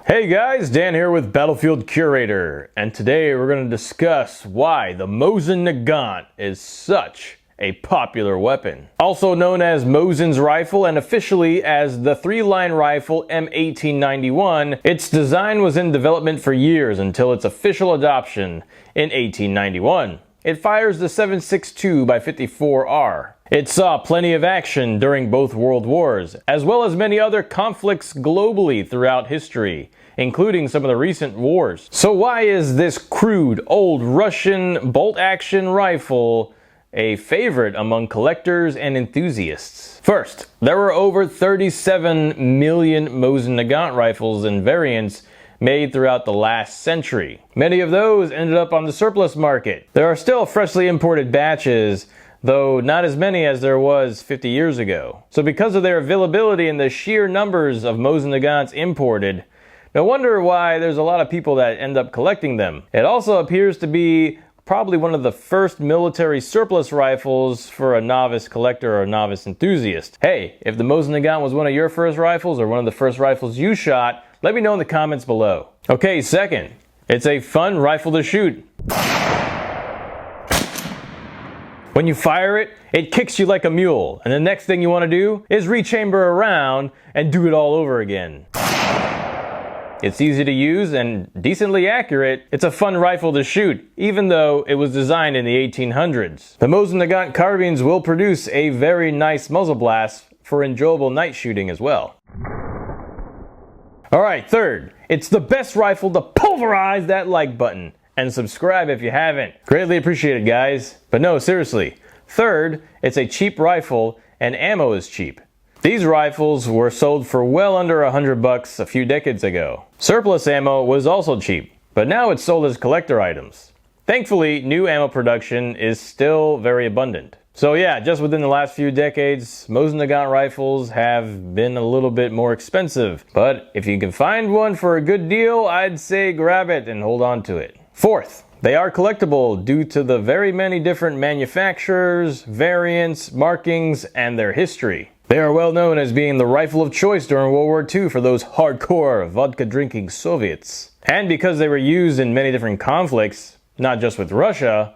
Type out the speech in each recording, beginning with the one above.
Hey guys, Dan here with Battlefield Curator, and today we're going to discuss why the Mosin Nagant is such a popular weapon. Also known as Mosin's rifle and officially as the three-line rifle M1891, its design was in development for years until its official adoption in 1891. It fires the 7.62x54R. It saw plenty of action during both world wars, as well as many other conflicts globally throughout history, including some of the recent wars. So why is this crude, old Russian bolt-action rifle a favorite among collectors and enthusiasts? First, there were over 37 million Mosin Nagant rifles and variants made throughout the last century. Many of those ended up on the surplus market. There are still freshly imported batches, though not as many as there was 50 years ago. So because of their availability and the sheer numbers of Mosin Nagants imported, no wonder why there's a lot of people that end up collecting them. It also appears to be probably one of the first military surplus rifles for a novice collector or a novice enthusiast. Hey, if the Mosin Nagant was one of your first rifles or one of the first rifles you shot, let me know in the comments below. Okay, second, it's a fun rifle to shoot. When you fire it, it kicks you like a mule, and the next thing you want to do is rechamber around and do it all over again. It's easy to use and decently accurate. It's a fun rifle to shoot, even though it was designed in the 1800s. The Mosin Nagant carbines will produce a very nice muzzle blast for enjoyable night shooting as well. Alright, third, it's the best rifle to pulverize that like button. And subscribe if you haven't. Greatly appreciated, guys. But no, seriously. Third, it's a cheap rifle and ammo is cheap. These rifles were sold for well under $100 a few decades ago. Surplus ammo was also cheap, but now it's sold as collector items. Thankfully, new ammo production is still very abundant. So yeah, just within the last few decades, Mosin Nagant rifles have been a little bit more expensive. But if you can find one for a good deal, I'd say grab it and hold on to it. Fourth, they are collectible due to the very many different manufacturers, variants, markings, and their history. They are well known as being the rifle of choice during World War II for those hardcore vodka-drinking Soviets. And because they were used in many different conflicts, not just with Russia,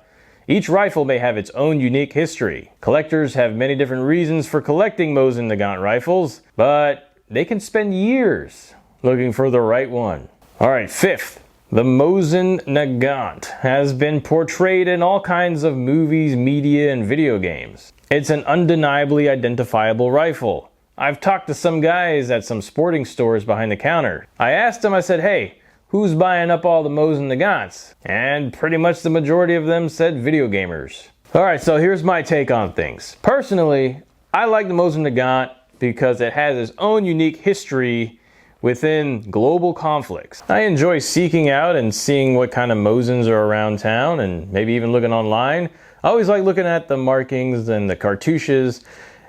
each rifle may have its own unique history. Collectors have many different reasons for collecting Mosin Nagant rifles, but they can spend years looking for the right one. Alright, fifth. The Mosin Nagant has been portrayed in all kinds of movies, media, and video games. It's an undeniably identifiable rifle. I've talked to some guys at some sporting stores behind the counter. I asked them, I said, hey, who's buying up all the Mosin Nagants? And pretty much the majority of them said video gamers. Alright, so here's my take on things. Personally, I like the Mosin Nagant because it has its own unique history within global conflicts. I enjoy seeking out and seeing what kind of Mosins are around town and maybe even looking online. I always like looking at the markings and the cartouches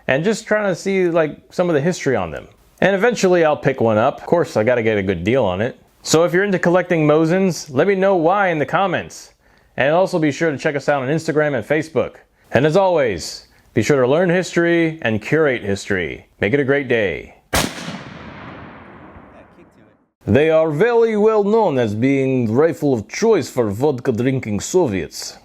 and just trying to see like some of the history on them. And eventually I'll pick one up. Of course, I gotta get a good deal on it. So if you're into collecting Mosins, let me know why in the comments. And also be sure to check us out on Instagram and Facebook. And as always, be sure to learn history and curate history. Make it a great day. They are very well known as being the rifle of choice for vodka-drinking Soviets.